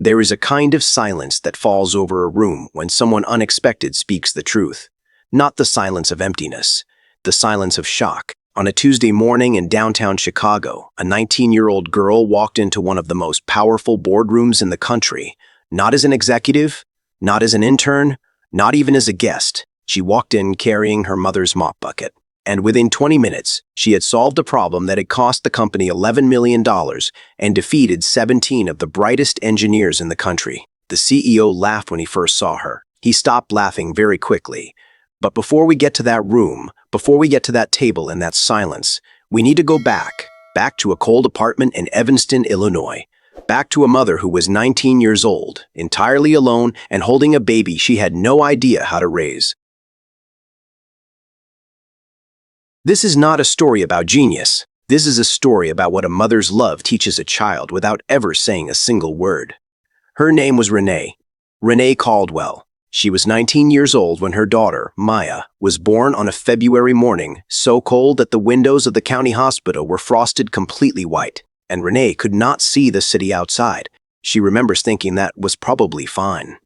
There is a kind of silence that falls over a room when someone unexpected speaks the truth. Not the silence of emptiness, the silence of shock. On a Tuesday morning in downtown Chicago, a 19-year-old girl walked into one of the most powerful boardrooms in the country, not as an executive, not as an intern, not even as a guest. She walked in carrying her mother's mop bucket. And within 20 minutes, she had solved a problem that had cost the company $11 million and defeated 17 of the brightest engineers in the country. The CEO laughed when he first saw her. He stopped laughing very quickly. But before we get to that room, before we get to that table and that silence, we need to go back to a cold apartment in Evanston, Illinois. Back to a mother who was 19 years old, entirely alone and holding a baby she had no idea how to raise. This is not a story about genius. This is a story about what a mother's love teaches a child without ever saying a single word. Her name was Renee Caldwell. She was 19 years old when her daughter, Maya, was born on a February morning, so cold that the windows of the county hospital were frosted completely white, and Renee could not see the city outside. She remembers thinking that was probably fine.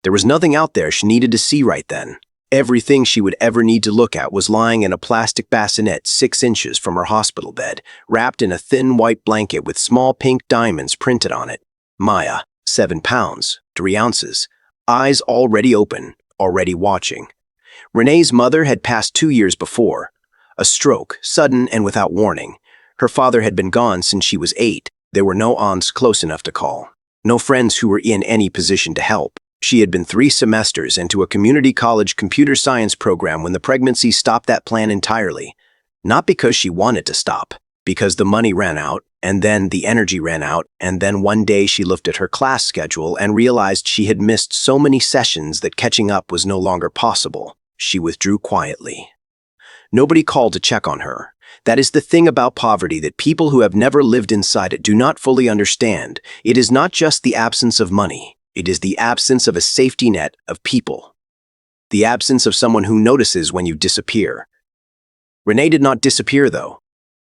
There was nothing out there she needed to see right then. Everything she would ever need to look at was lying in a plastic bassinet 6 inches from her hospital bed, wrapped in a thin white blanket with small pink diamonds printed on it. Maya, 7 pounds, 3 ounces, eyes already open, already watching. Renee's mother had passed 2 years before. A stroke, sudden and without warning. Her father had been gone since she was 8. There were no aunts close enough to call. No friends who were in any position to help. She had been 3 semesters into a community college computer science program when the pregnancy stopped that plan entirely. Not because she wanted to stop, because the money ran out, and then the energy ran out, and then one day she looked at her class schedule and realized she had missed so many sessions that catching up was no longer possible. She withdrew quietly. Nobody called to check on her. That is the thing about poverty that people who have never lived inside it do not fully understand. It is not just the absence of money. It is the absence of a safety net of people. The absence of someone who notices when you disappear. Renee did not disappear, though.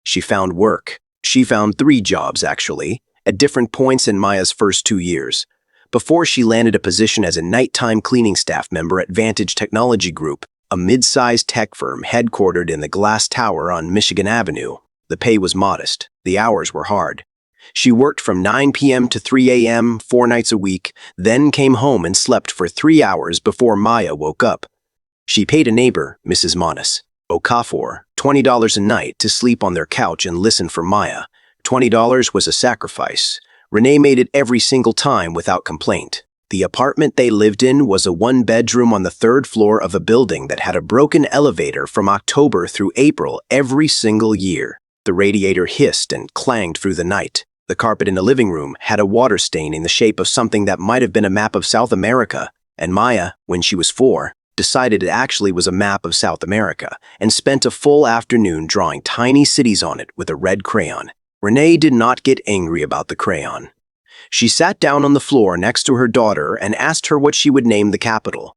She found work. She found 3 jobs, actually, at different points in Maya's first 2 years, before she landed a position as a nighttime cleaning staff member at Vantage Technology Group, a mid-sized tech firm headquartered in the Glass Tower on Michigan Avenue. The pay was modest. The hours were hard. She worked from 9 p.m. to 3 a.m. 4 nights a week, then came home and slept for 3 hours before Maya woke up. She paid a neighbor, Mrs. Okafor, $20 a night to sleep on their couch and listen for Maya. $20 was a sacrifice. Renee made it every single time without complaint. The apartment they lived in was a 1-bedroom on the 3rd floor of a building that had a broken elevator from October through April every single year. The radiator hissed and clanged through the night. The carpet in the living room had a water stain in the shape of something that might have been a map of South America, and Maya, when she was 4, decided it actually was a map of South America and spent a full afternoon drawing tiny cities on it with a red crayon. Renee did not get angry about the crayon. She sat down on the floor next to her daughter and asked her what she would name the capital.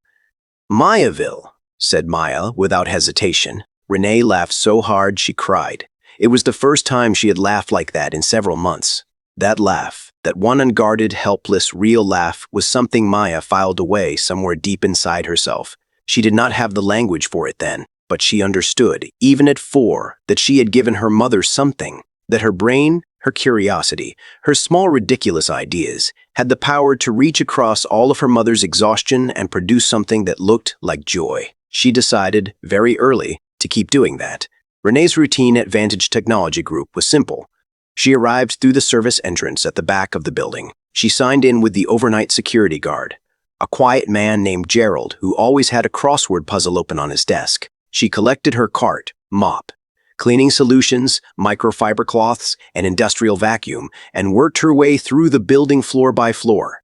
Mayaville, said Maya without hesitation. Renee laughed so hard she cried. It was the first time she had laughed like that in several months. That laugh, that one unguarded, helpless, real laugh, was something Maya filed away somewhere deep inside herself. She did not have the language for it then, but she understood, even at 4, that she had given her mother something, that her brain, her curiosity, her small ridiculous ideas, had the power to reach across all of her mother's exhaustion and produce something that looked like joy. She decided, very early, to keep doing that. Renee's routine at Vantage Technology Group was simple. She arrived through the service entrance at the back of the building. She signed in with the overnight security guard, a quiet man named Gerald who always had a crossword puzzle open on his desk. She collected her cart, mop, cleaning solutions, microfiber cloths, and industrial vacuum, and worked her way through the building floor by floor.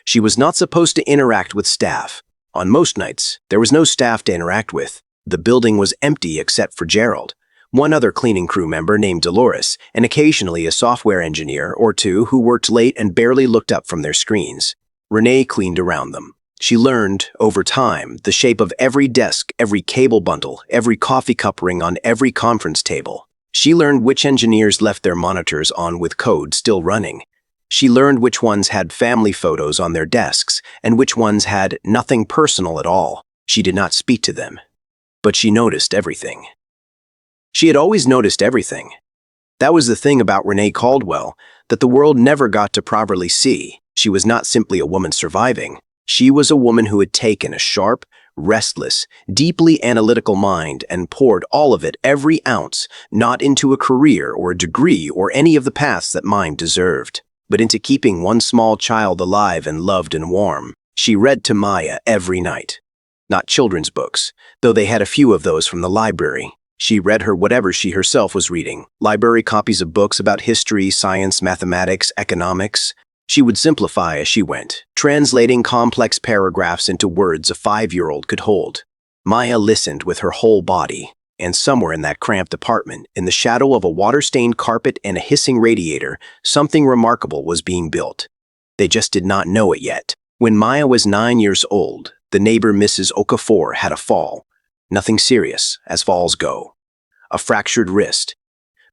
She was not supposed to interact with staff. On most nights, there was no staff to interact with. The building was empty except for Gerald, one other cleaning crew member named Dolores, and occasionally a software engineer or 2 who worked late and barely looked up from their screens. Renee cleaned around them. She learned, over time, the shape of every desk, every cable bundle, every coffee cup ring on every conference table. She learned which engineers left their monitors on with code still running. She learned which ones had family photos on their desks and which ones had nothing personal at all. She did not speak to them, but she noticed everything. She had always noticed everything. That was the thing about Renee Caldwell that the world never got to properly see. She was not simply a woman surviving. She was a woman who had taken a sharp, restless, deeply analytical mind and poured all of it, every ounce, not into a career or a degree or any of the paths that mind deserved, but into keeping one small child alive and loved and warm. She read to Maya every night. Not children's books, though they had a few of those from the library. She read her whatever she herself was reading, library copies of books about history, science, mathematics, economics. She would simplify as she went, translating complex paragraphs into words a 5-year-old could hold. Maya listened with her whole body, and somewhere in that cramped apartment, in the shadow of a water-stained carpet and a hissing radiator, something remarkable was being built. They just did not know it yet. When Maya was 9 years old, the neighbor Mrs. Okafor had a fall. Nothing serious, as falls go. A fractured wrist.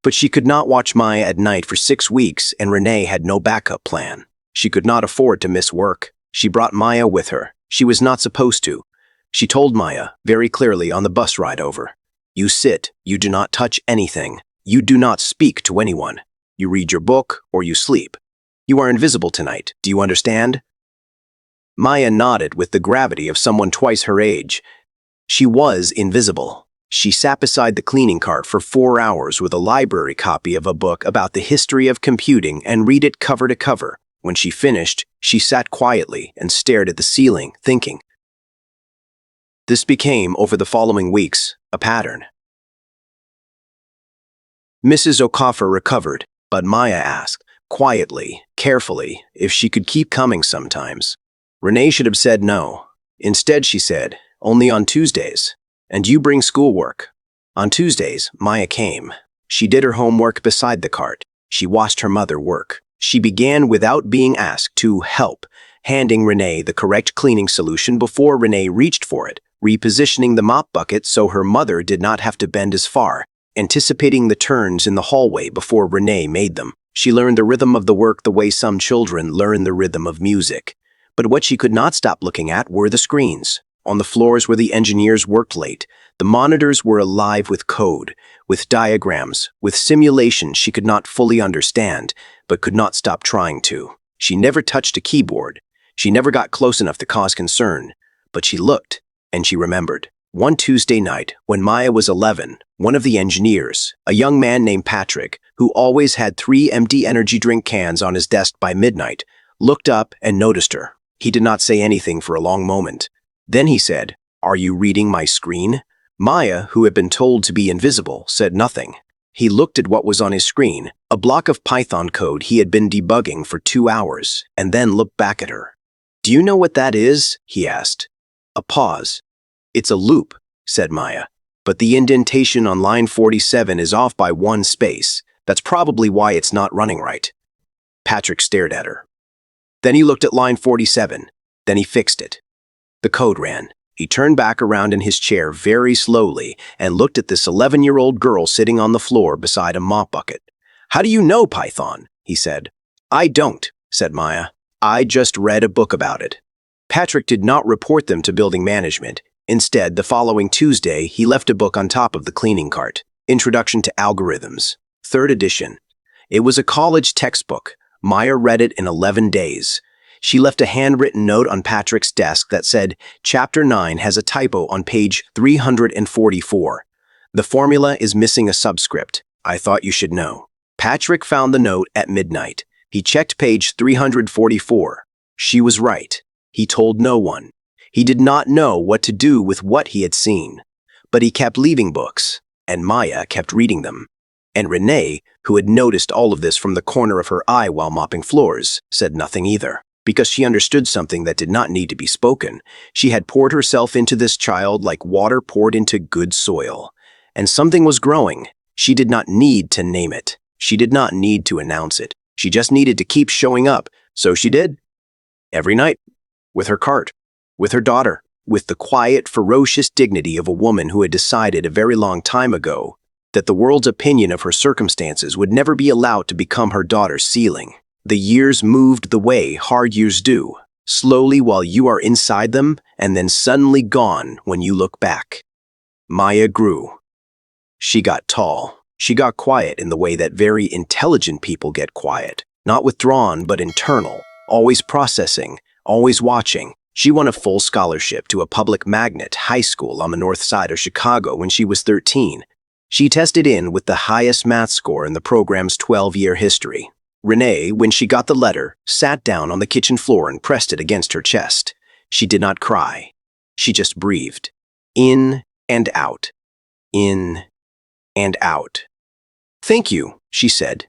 But she could not watch Maya at night for 6 weeks, and Renee had no backup plan. She could not afford to miss work. She brought Maya with her. She was not supposed to. She told Maya, very clearly on the bus ride over, "You sit, you do not touch anything. You do not speak to anyone. You read your book, or you sleep. You are invisible tonight, do you understand?" Maya nodded with the gravity of someone twice her age. She was invisible. She sat beside the cleaning cart for 4 hours with a library copy of a book about the history of computing and read it cover to cover. When she finished, she sat quietly and stared at the ceiling, thinking. This became, over the following weeks, a pattern. Mrs. Okafor recovered, but Maya asked, quietly, carefully, if she could keep coming sometimes. Renee should have said no. Instead, she said, "Only on Tuesdays. And you bring schoolwork." On Tuesdays, Maya came. She did her homework beside the cart. She watched her mother work. She began without being asked to help, handing Renee the correct cleaning solution before Renee reached for it, repositioning the mop bucket so her mother did not have to bend as far, anticipating the turns in the hallway before Renee made them. She learned the rhythm of the work the way some children learn the rhythm of music. But what she could not stop looking at were the screens. On the floors where the engineers worked late, the monitors were alive with code, with diagrams, with simulations she could not fully understand, but could not stop trying to. She never touched a keyboard. She never got close enough to cause concern. But she looked, and she remembered. One Tuesday night, when Maya was 11, one of the engineers, a young man named Patrick, who always had 3 empty energy drink cans on his desk by midnight, looked up and noticed her. He did not say anything for a long moment. Then he said, "Are you reading my screen?" Maya, who had been told to be invisible, said nothing. He looked at what was on his screen, a block of Python code he had been debugging for 2 hours, and then looked back at her. "Do you know what that is?" he asked. A pause. "It's a loop," said Maya. "But the indentation on line 47 is off by 1 space. That's probably why it's not running right." Patrick stared at her. Then he looked at line 47. Then he fixed it. The code ran. He turned back around in his chair very slowly and looked at this 11-year-old girl sitting on the floor beside a mop bucket. "How do you know Python?" he said. "I don't," said Maya. "I just read a book about it." Patrick did not report them to building management. Instead, the following Tuesday, he left a book on top of the cleaning cart. Introduction to Algorithms, 3rd edition. It was a college textbook. Maya read it in 11 days. She left a handwritten note on Patrick's desk that said, "Chapter 9 has a typo on page 344. The formula is missing a subscript. I thought you should know." Patrick found the note at midnight. He checked page 344. She was right. He told no one. He did not know what to do with what he had seen. But he kept leaving books, and Maya kept reading them. And Renee, who had noticed all of this from the corner of her eye while mopping floors, said nothing either. Because she understood something that did not need to be spoken. She had poured herself into this child like water poured into good soil. And something was growing. She did not need to name it. She did not need to announce it. She just needed to keep showing up. So she did. Every night. With her cart. With her daughter. With the quiet, ferocious dignity of a woman who had decided a very long time ago that the world's opinion of her circumstances would never be allowed to become her daughter's ceiling. The years moved the way hard years do, slowly while you are inside them, and then suddenly gone when you look back. Maya grew. She got tall. She got quiet in the way that very intelligent people get quiet. Not withdrawn, but internal. Always processing, always watching. She won a full scholarship to a public magnet high school on the north side of Chicago when she was 13. She tested in with the highest math score in the program's 12-year history. Renee, when she got the letter, sat down on the kitchen floor and pressed it against her chest. She did not cry. She just breathed. In and out. In and out. "Thank you," she said.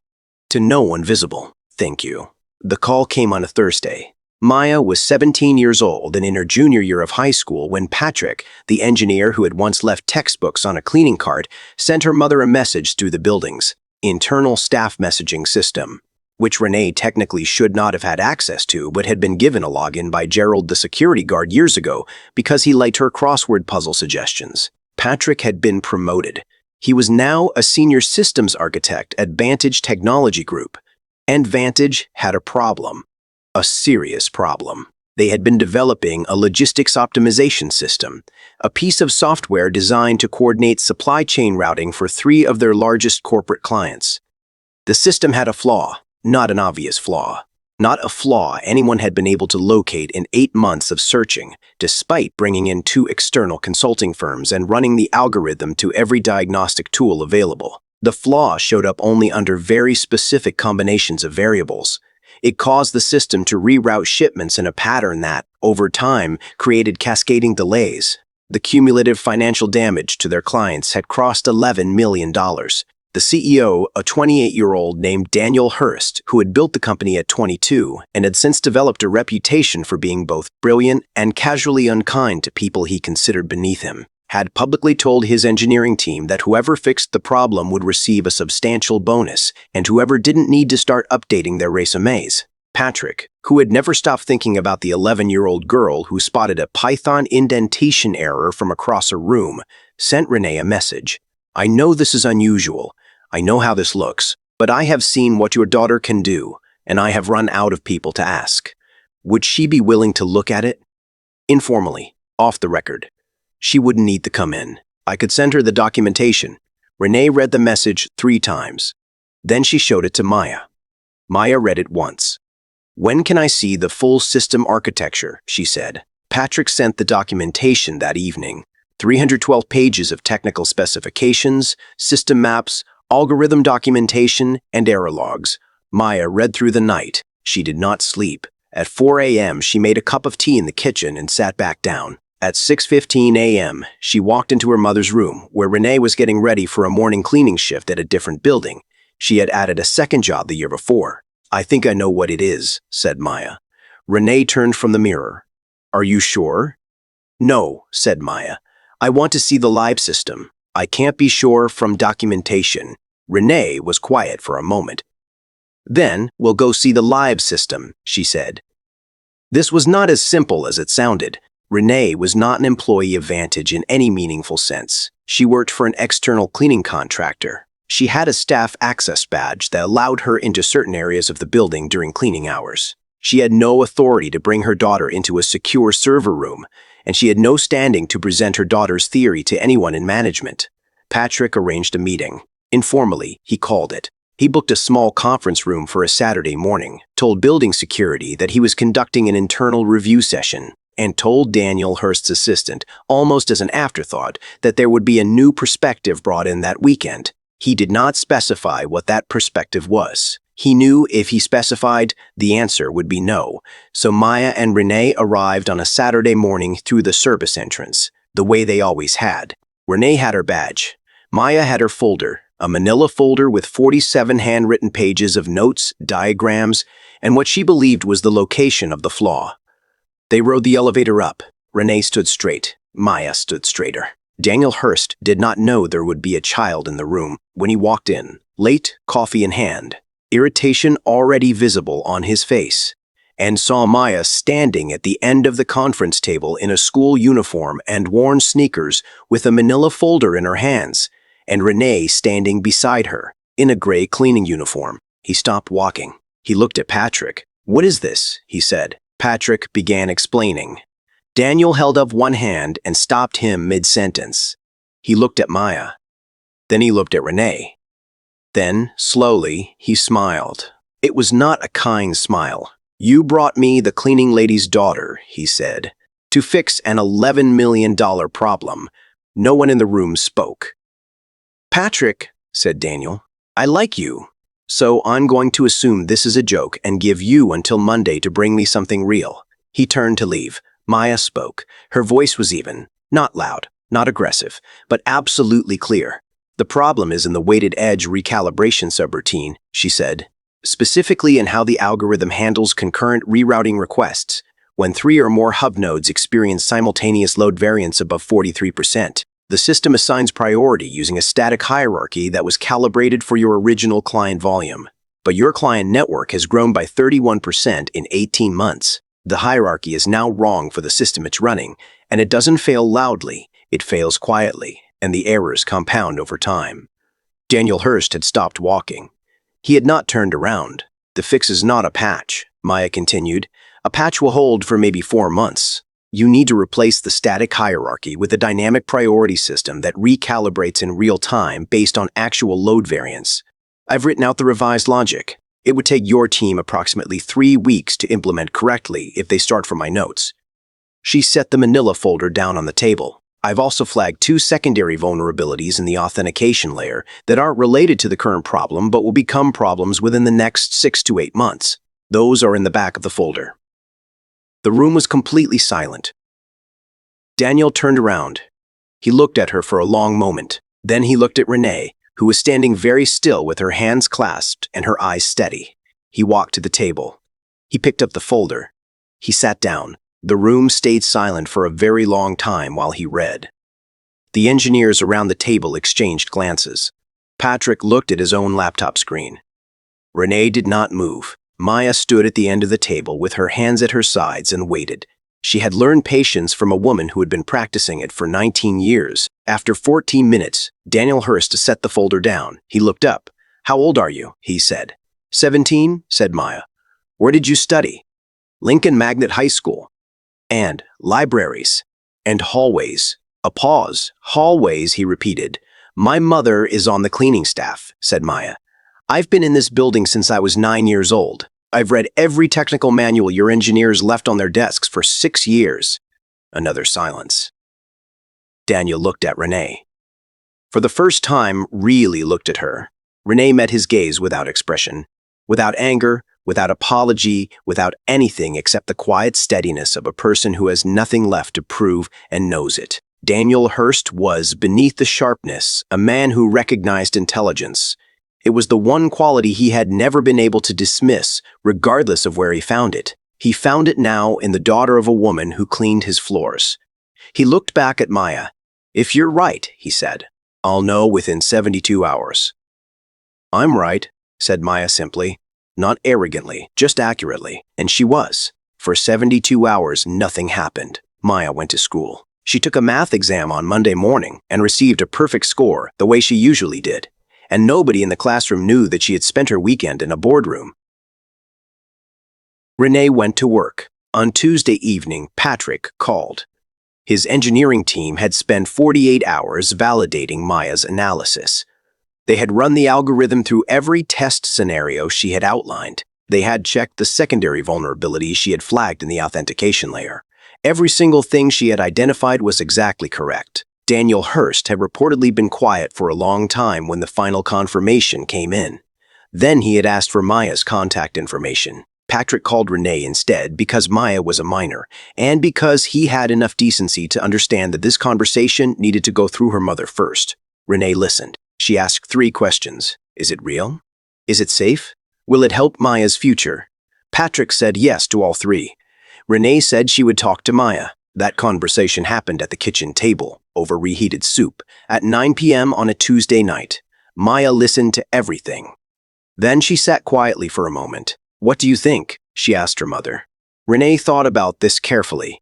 To no one visible, "Thank you." The call came on a Thursday. Maya was 17 years old and in her junior year of high school when Patrick, the engineer who had once left textbooks on a cleaning cart, sent her mother a message through the building's internal staff messaging system, which Renee technically should not have had access to but had been given a login by Gerald the security guard years ago because he liked her crossword puzzle suggestions. Patrick had been promoted. He was now a senior systems architect at Vantage Technology Group. And Vantage had a problem. A serious problem. They had been developing a logistics optimization system, a piece of software designed to coordinate supply chain routing for 3 of their largest corporate clients. The system had a flaw, not an obvious flaw. Not a flaw anyone had been able to locate in 8 months of searching, despite bringing in 2 external consulting firms and running the algorithm to every diagnostic tool available. The flaw showed up only under very specific combinations of variables. It caused the system to reroute shipments in a pattern that, over time, created cascading delays. The cumulative financial damage to their clients had crossed $11 million. The CEO, a 28-year-old named Daniel Hurst, who had built the company at 22 and had since developed a reputation for being both brilliant and casually unkind to people he considered beneath him, had publicly told his engineering team that whoever fixed the problem would receive a substantial bonus, and whoever didn't need to start updating their resumes. Patrick, who had never stopped thinking about the 11-year-old girl who spotted a Python indentation error from across a room, sent Renee a message. "I know this is unusual. I know how this looks, but I have seen what your daughter can do, and I have run out of people to ask. Would she be willing to look at it?" Informally, off the record. She wouldn't need to come in. I could send her the documentation. Renee read the message 3 times. Then she showed it to Maya. Maya read it once. "When can I see the full system architecture?" she said. Patrick sent the documentation that evening. 312 pages of technical specifications, system maps, algorithm documentation, and error logs. Maya read through the night. She did not sleep. At 4 a.m., she made a cup of tea in the kitchen and sat back down. At 6:15 a.m., she walked into her mother's room, where Renee was getting ready for a morning cleaning shift at a different building. She had added a second job the year before. "I think I know what it is," said Maya. Renee turned from the mirror. "Are you sure?" "No," said Maya. "I want to see the live system. I can't be sure from documentation." Renee was quiet for a moment. "Then we'll go see the live system," she said. This was not as simple as it sounded. Renee was not an employee of Vantage in any meaningful sense. She worked for an external cleaning contractor. She had a staff access badge that allowed her into certain areas of the building during cleaning hours. She had no authority to bring her daughter into a secure server room, and she had no standing to present her daughter's theory to anyone in management. Patrick arranged a meeting. Informally, he called it. He booked a small conference room for a Saturday morning, told building security that he was conducting an internal review session, and told Daniel Hurst's assistant, almost as an afterthought, that there would be a new perspective brought in that weekend. He did not specify what that perspective was. He knew if he specified, the answer would be no. So Maya and Renee arrived on a Saturday morning through the service entrance, the way they always had. Renee had her badge. Maya had her folder, a manila folder with 47 handwritten pages of notes, diagrams, and what she believed was the location of the flaw. They rode the elevator up. Renee stood straight. Maya stood straighter. Daniel Hurst did not know there would be a child in the room when he walked in, late, coffee in hand, irritation already visible on his face, and saw Maya standing at the end of the conference table in a school uniform and worn sneakers with a manila folder in her hands, and Renee standing beside her in a gray cleaning uniform. He stopped walking. He looked at Patrick. "What is this?" he said. Patrick began explaining. Daniel held up one hand and stopped him mid-sentence. He looked at Maya. Then he looked at Renee. Then, slowly, he smiled. It was not a kind smile. "You brought me the cleaning lady's daughter," he said, "to fix an $11 million problem." No one in the room spoke. "Patrick," said Daniel, "I like you, so I'm going to assume this is a joke and give you until Monday to bring me something real." He turned to leave. Maya spoke. Her voice was even, not loud, not aggressive, but absolutely clear. "The problem is in the weighted edge recalibration subroutine," she said, "specifically in how the algorithm handles concurrent rerouting requests. When 3 or more hub nodes experience simultaneous load variance above 43%, the system assigns priority using a static hierarchy that was calibrated for your original client volume. But your client network has grown by 31% in 18 months. The hierarchy is now wrong for the system it's running, and it doesn't fail loudly, it fails quietly, and the errors compound over time." Daniel Hurst had stopped walking. He had not turned around. "The fix is not a patch," Maya continued. "A patch will hold for maybe 4 months. You need to replace the static hierarchy with a dynamic priority system that recalibrates in real time based on actual load variance. I've written out the revised logic. It would take your team approximately 3 weeks to implement correctly if they start from my notes." She set the manila folder down on the table. "I've also flagged 2 secondary vulnerabilities in the authentication layer that aren't related to the current problem but will become problems within the next 6 to 8 months. Those are in the back of the folder." The room was completely silent. Daniel turned around. He looked at her for a long moment. Then he looked at Renee, who was standing very still with her hands clasped and her eyes steady. He walked to the table. He picked up the folder. He sat down. The room stayed silent for a very long time while he read. The engineers around the table exchanged glances. Patrick looked at his own laptop screen. Renee did not move. Maya stood at the end of the table with her hands at her sides and waited. She had learned patience from a woman who had been practicing it for 19 years. After 14 minutes, Daniel Hurst set the folder down. He looked up. "How old are you?" he said. 17, said Maya. "Where did you study?" "Lincoln Magnet High School." "And libraries." "And hallways." A pause. "Hallways," he repeated. "My mother is on the cleaning staff," said Maya. "I've been in this building since I was 9 years old. I've read every technical manual your engineers left on their desks for 6 years." Another silence. Daniel looked at Renee. For the first time, really looked at her. Renee met his gaze without expression, without anger, without apology, without anything except the quiet steadiness of a person who has nothing left to prove and knows it. Daniel Hurst was, beneath the sharpness, a man who recognized intelligence. It was the one quality he had never been able to dismiss, regardless of where he found it. He found it now in the daughter of a woman who cleaned his floors. He looked back at Maya. "If you're right," he said, "I'll know within 72 hours. "I'm right," said Maya simply, not arrogantly, just accurately. And she was. For 72 hours, nothing happened. Maya went to school. She took a math exam on Monday morning and received a perfect score, the way she usually did. And nobody in the classroom knew that she had spent her weekend in a boardroom. Renee went to work. On Tuesday evening, Patrick called. His engineering team had spent 48 hours validating Maya's analysis. They had run the algorithm through every test scenario she had outlined. They had checked the secondary vulnerabilities she had flagged in the authentication layer. Every single thing she had identified was exactly correct. Daniel Hurst had reportedly been quiet for a long time when the final confirmation came in. Then he had asked for Maya's contact information. Patrick called Renee instead because Maya was a minor, and because he had enough decency to understand that this conversation needed to go through her mother first. Renee listened. She asked 3 questions. Is it real? Is it safe? Will it help Maya's future? Patrick said yes to all 3. Renee said she would talk to Maya. That conversation happened at the kitchen table, over reheated soup, at 9 p.m. on a Tuesday night. Maya listened to everything. Then she sat quietly for a moment. "What do you think?" she asked her mother. Renee thought about this carefully.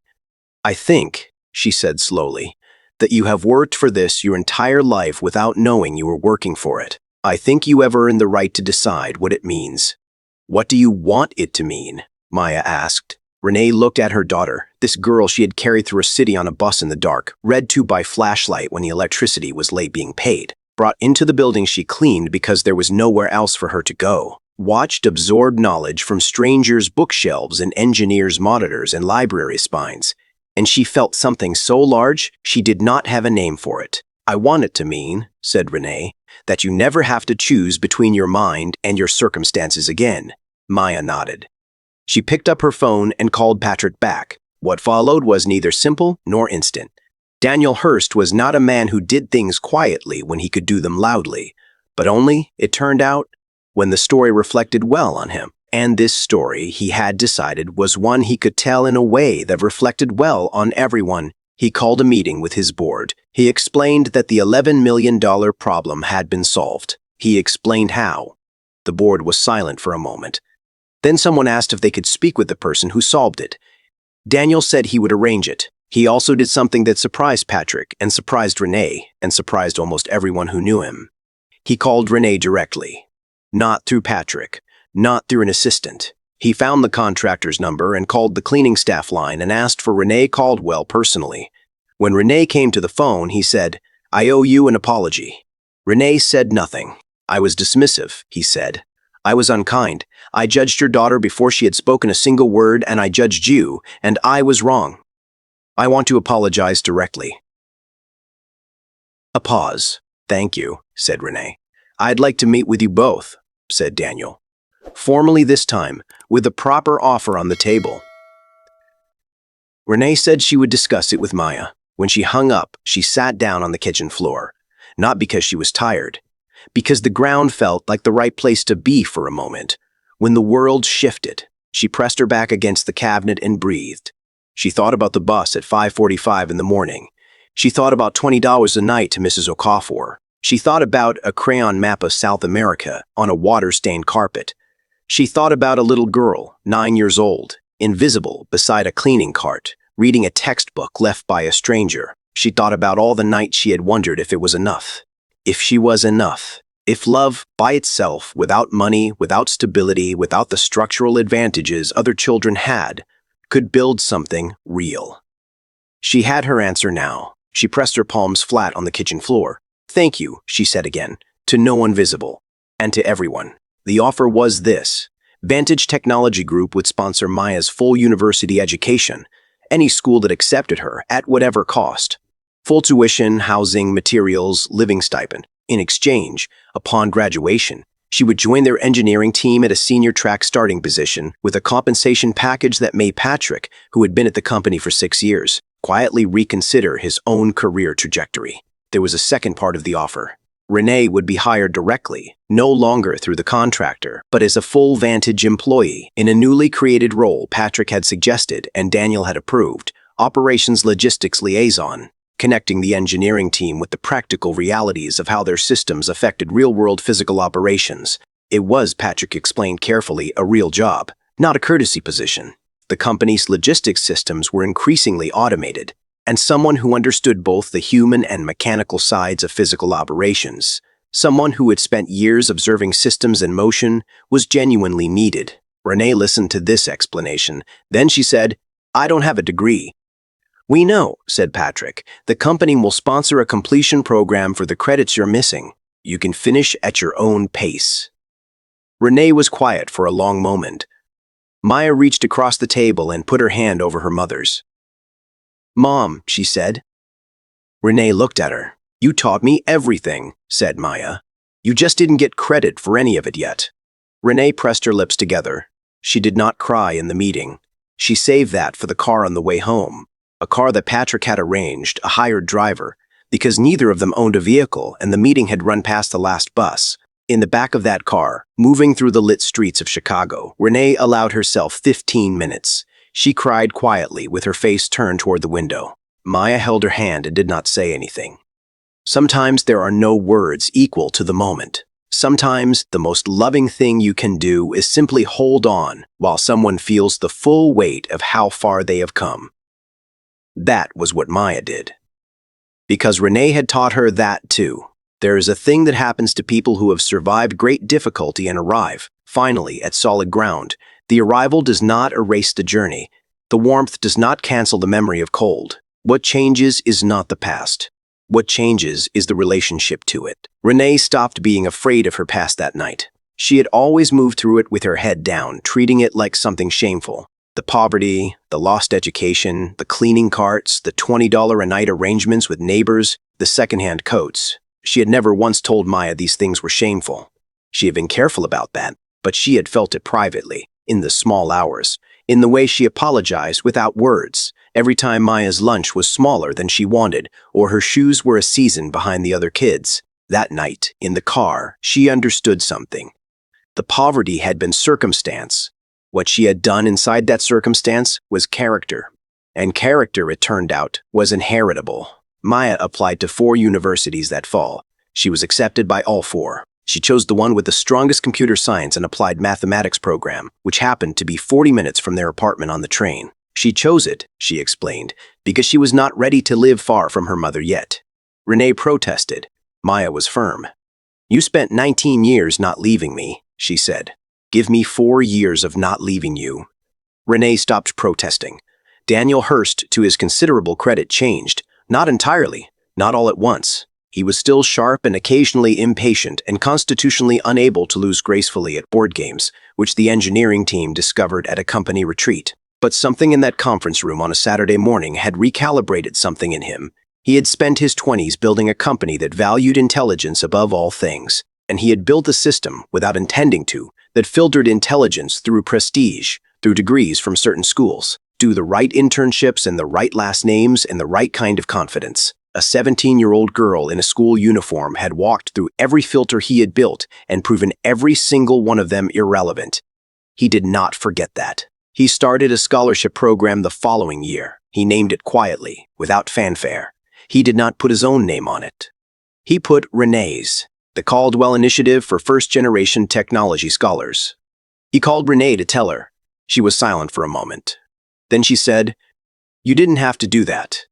"I think," she said slowly, "that you have worked for this your entire life without knowing you were working for it. I think you have earned the right to decide what it means." What do you want it to mean? Maya asked. Renee looked at her daughter, this girl she had carried through a city on a bus in the dark, read to by flashlight when the electricity was late being paid, brought into the building she cleaned because there was nowhere else for her to go, watched absorbed knowledge from strangers' bookshelves and engineers' monitors and library spines, and she felt something so large she did not have a name for it. I want it to mean, said Renee, that you never have to choose between your mind and your circumstances again. Maya nodded. She picked up her phone and called Patrick back. What followed was neither simple nor instant. Daniel Hurst was not a man who did things quietly when he could do them loudly, but only, it turned out, when the story reflected well on him. And this story, he had decided, was one he could tell in a way that reflected well on everyone. He called a meeting with his board. He explained that the $11 million problem had been solved. He explained how. The board was silent for a moment. Then someone asked if they could speak with the person who solved it. Daniel said he would arrange it. He also did something that surprised Patrick and surprised Renee and surprised almost everyone who knew him. He called Renee directly. Not through Patrick. Not through an assistant. He found the contractor's number and called the cleaning staff line and asked for Renee Caldwell personally. When Renee came to the phone, he said, "I owe you an apology." Renee said nothing. "I was dismissive," he said. "I was unkind. I judged your daughter before she had spoken a single word, and I judged you, and I was wrong. I want to apologize directly." A pause. "Thank you," said Renee. "I'd like to meet with you both," said Daniel. Formally this time, with the proper offer on the table. Renee said she would discuss it with Maya. When she hung up, she sat down on the kitchen floor. Not because she was tired, because the ground felt like the right place to be for a moment. When the world shifted, she pressed her back against the cabinet and breathed. She thought about the bus at 5:45 in the morning. She thought about $20 a night to Mrs. Okafor. She thought about a crayon map of South America on a water-stained carpet. She thought about a little girl, 9 years old, invisible beside a cleaning cart, reading a textbook left by a stranger. She thought about all the nights she had wondered if it was enough. If she was enough. If love, by itself, without money, without stability, without the structural advantages other children had, could build something real. She had her answer now. She pressed her palms flat on the kitchen floor. "Thank you," she said again, to no one visible, and to everyone. The offer was this. Vantage Technology Group would sponsor Maya's full university education, any school that accepted her, at whatever cost. Full tuition, housing, materials, living stipend. In exchange, upon graduation, she would join their engineering team at a senior track starting position with a compensation package that made Patrick, who had been at the company for 6 years, quietly reconsider his own career trajectory. There was a second part of the offer. Renee would be hired directly, no longer through the contractor, but as a full Vantage employee in a newly created role Patrick had suggested and Daniel had approved, Operations Logistics Liaison, connecting the engineering team with the practical realities of how their systems affected real-world physical operations. It was, Patrick explained carefully, a real job, not a courtesy position. The company's logistics systems were increasingly automated, and someone who understood both the human and mechanical sides of physical operations, someone who had spent years observing systems in motion, was genuinely needed. Renee listened to this explanation. Then she said, "I don't have a degree." "We know," said Patrick. "The company will sponsor a completion program for the credits you're missing. You can finish at your own pace." Renee was quiet for a long moment. Maya reached across the table and put her hand over her mother's. "Mom," she said. Renee looked at her. "You taught me everything," said Maya. "You just didn't get credit for any of it yet." Renee pressed her lips together. She did not cry in the meeting. She saved that for the car on the way home, a car that Patrick had arranged, a hired driver, because neither of them owned a vehicle and the meeting had run past the last bus. In the back of that car, moving through the lit streets of Chicago, Renee allowed herself 15 minutes. She cried quietly with her face turned toward the window. Maya held her hand and did not say anything. Sometimes there are no words equal to the moment. Sometimes the most loving thing you can do is simply hold on while someone feels the full weight of how far they have come. That was what Maya did. Because Renee had taught her that too. There is a thing that happens to people who have survived great difficulty and arrive. Finally, at solid ground, the arrival does not erase the journey. The warmth does not cancel the memory of cold. What changes is not the past. What changes is the relationship to it. Renee stopped being afraid of her past that night. She had always moved through it with her head down, treating it like something shameful. The poverty, the lost education, the cleaning carts, the $20 a night arrangements with neighbors, the secondhand coats. She had never once told Maya these things were shameful. She had been careful about that, but she had felt it privately, in the small hours, in the way she apologized without words, every time Maya's lunch was smaller than she wanted, or her shoes were a season behind the other kids. That night, in the car, she understood something. The poverty had been circumstance. What she had done inside that circumstance was character. And character, it turned out, was inheritable. Maya applied to 4 universities that fall. She was accepted by all 4. She chose the one with the strongest computer science and applied mathematics program, which happened to be 40 minutes from their apartment on the train. She chose it, she explained, because she was not ready to live far from her mother yet. Renee protested. Maya was firm. "You spent 19 years not leaving me," she said. "Give me 4 years of not leaving you." Renee stopped protesting. Daniel Hurst, to his considerable credit, changed. Not entirely, not all at once. He was still sharp and occasionally impatient and constitutionally unable to lose gracefully at board games, which the engineering team discovered at a company retreat. But something in that conference room on a Saturday morning had recalibrated something in him. He had spent his 20s building a company that valued intelligence above all things, and he had built a system, without intending to, that filtered intelligence through prestige, through degrees from certain schools, through the right internships and the right last names and the right kind of confidence. A 17-year-old girl in a school uniform had walked through every filter he had built and proven every single one of them irrelevant. He did not forget that. He started a scholarship program the following year. He named it quietly, without fanfare. He did not put his own name on it. He put Renee's, the Caldwell Initiative for First-Generation Technology Scholars. He called Renee to tell her. She was silent for a moment. Then she said, "You didn't have to do that."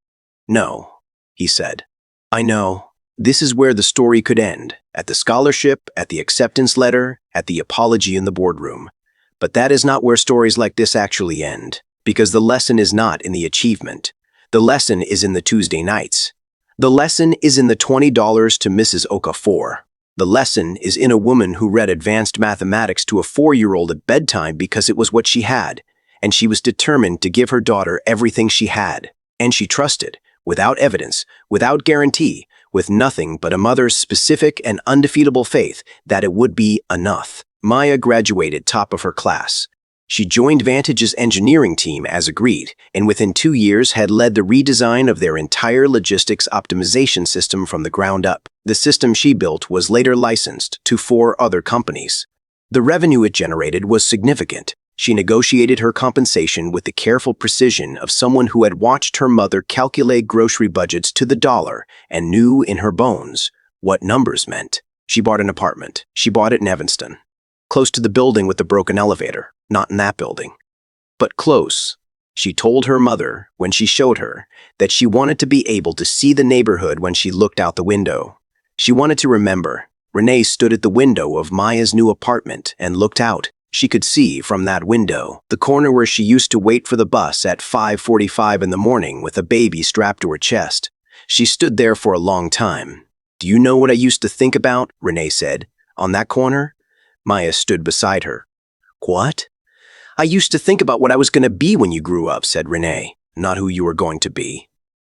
"No," he said. "I know. This is where the story could end, at the scholarship, at the acceptance letter, at the apology in the boardroom. But that is not where stories like this actually end, because the lesson is not in the achievement. The lesson is in the Tuesday nights. The lesson is in the $20 to Mrs. Okafor. The lesson is in a woman who read advanced mathematics to a 4-year-old at bedtime because it was what she had, and she was determined to give her daughter everything she had. And she trusted, without evidence, without guarantee, with nothing but a mother's specific and undefeatable faith that it would be enough. Maya graduated top of her class. She joined Vantage's engineering team as agreed, and within 2 years had led the redesign of their entire logistics optimization system from the ground up. The system she built was later licensed to 4 other companies. The revenue it generated was significant. She negotiated her compensation with the careful precision of someone who had watched her mother calculate grocery budgets to the dollar and knew in her bones what numbers meant. She bought an apartment. She bought it in Evanston, close to the building with the broken elevator. Not in that building, but close. She told her mother, when she showed her, that she wanted to be able to see the neighborhood when she looked out the window. She wanted to remember. Renee stood at the window of Maya's new apartment and looked out. She could see from that window the corner where she used to wait for the bus at 5:45 in the morning with a baby strapped to her chest. She stood there for a long time. "Do you know what I used to think about?" Renee said. "On that corner?" Maya stood beside her. "What?" "I used to think about what I was going to be when you grew up," said Renee. "Not who you were going to be."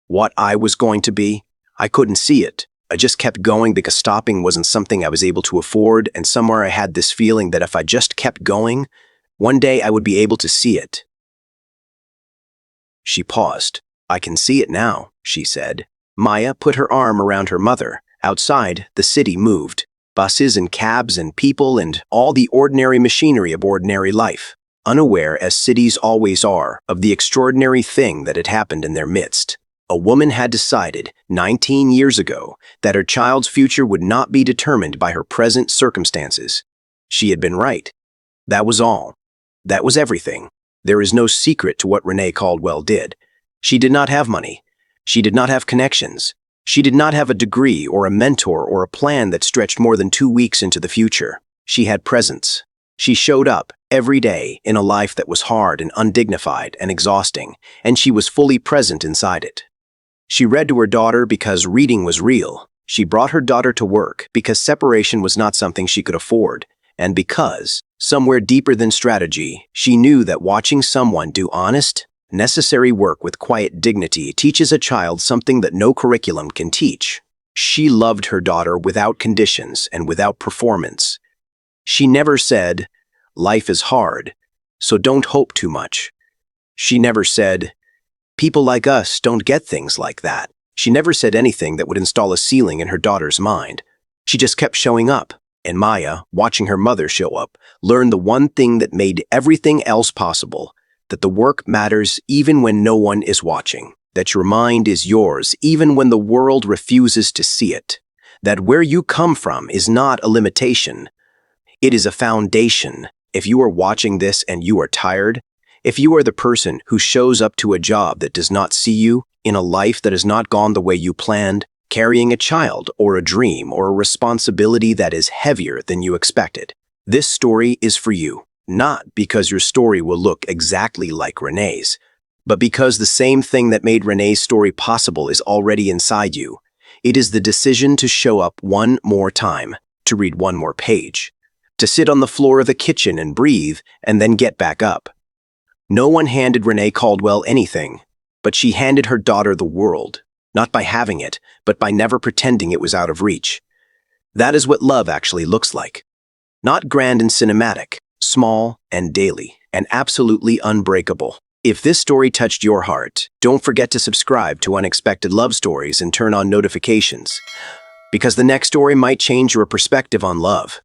What I was going to be? I couldn't see it. I just kept going because stopping wasn't something I was able to afford, and somewhere I had this feeling that if I just kept going, one day I would be able to see it. She paused. "I can see it now," she said. Maya put her arm around her mother. Outside, the city moved. Buses and cabs and people and all the ordinary machinery of ordinary life, unaware, as cities always are, of the extraordinary thing that had happened in their midst. A woman had decided, 19 years ago, that her child's future would not be determined by her present circumstances. She had been right. That was all. That was everything. There is no secret to what Renee Caldwell did. She did not have money. She did not have connections. She did not have a degree or a mentor or a plan that stretched more than 2 weeks into the future. She had presence. She showed up every day in a life that was hard and undignified and exhausting, and she was fully present inside it. She read to her daughter because reading was real. She brought her daughter to work because separation was not something she could afford, and because, somewhere deeper than strategy, she knew that watching someone do honest, necessary work with quiet dignity teaches a child something that no curriculum can teach. She loved her daughter without conditions and without performance. She never said, "Life is hard, so don't hope too much." She never said, "People like us don't get things like that." She never said anything that would install a ceiling in her daughter's mind. She just kept showing up, and Maya, watching her mother show up, learned the one thing that made everything else possible, that the work matters even when no one is watching, that your mind is yours even when the world refuses to see it, that where you come from is not a limitation, it is a foundation. If you are watching this and you are tired, if you are the person who shows up to a job that does not see you, in a life that has not gone the way you planned, carrying a child or a dream or a responsibility that is heavier than you expected, this story is for you. Not because your story will look exactly like Renee's, but because the same thing that made Renee's story possible is already inside you. It is the decision to show up one more time, to read one more page, to sit on the floor of the kitchen and breathe, and then get back up. No one handed Renee Caldwell anything, but she handed her daughter the world, not by having it, but by never pretending it was out of reach. That is what love actually looks like. Not grand and cinematic, small and daily, and absolutely unbreakable. If this story touched your heart, don't forget to subscribe to Unexpected Love Stories and turn on notifications, because the next story might change your perspective on love.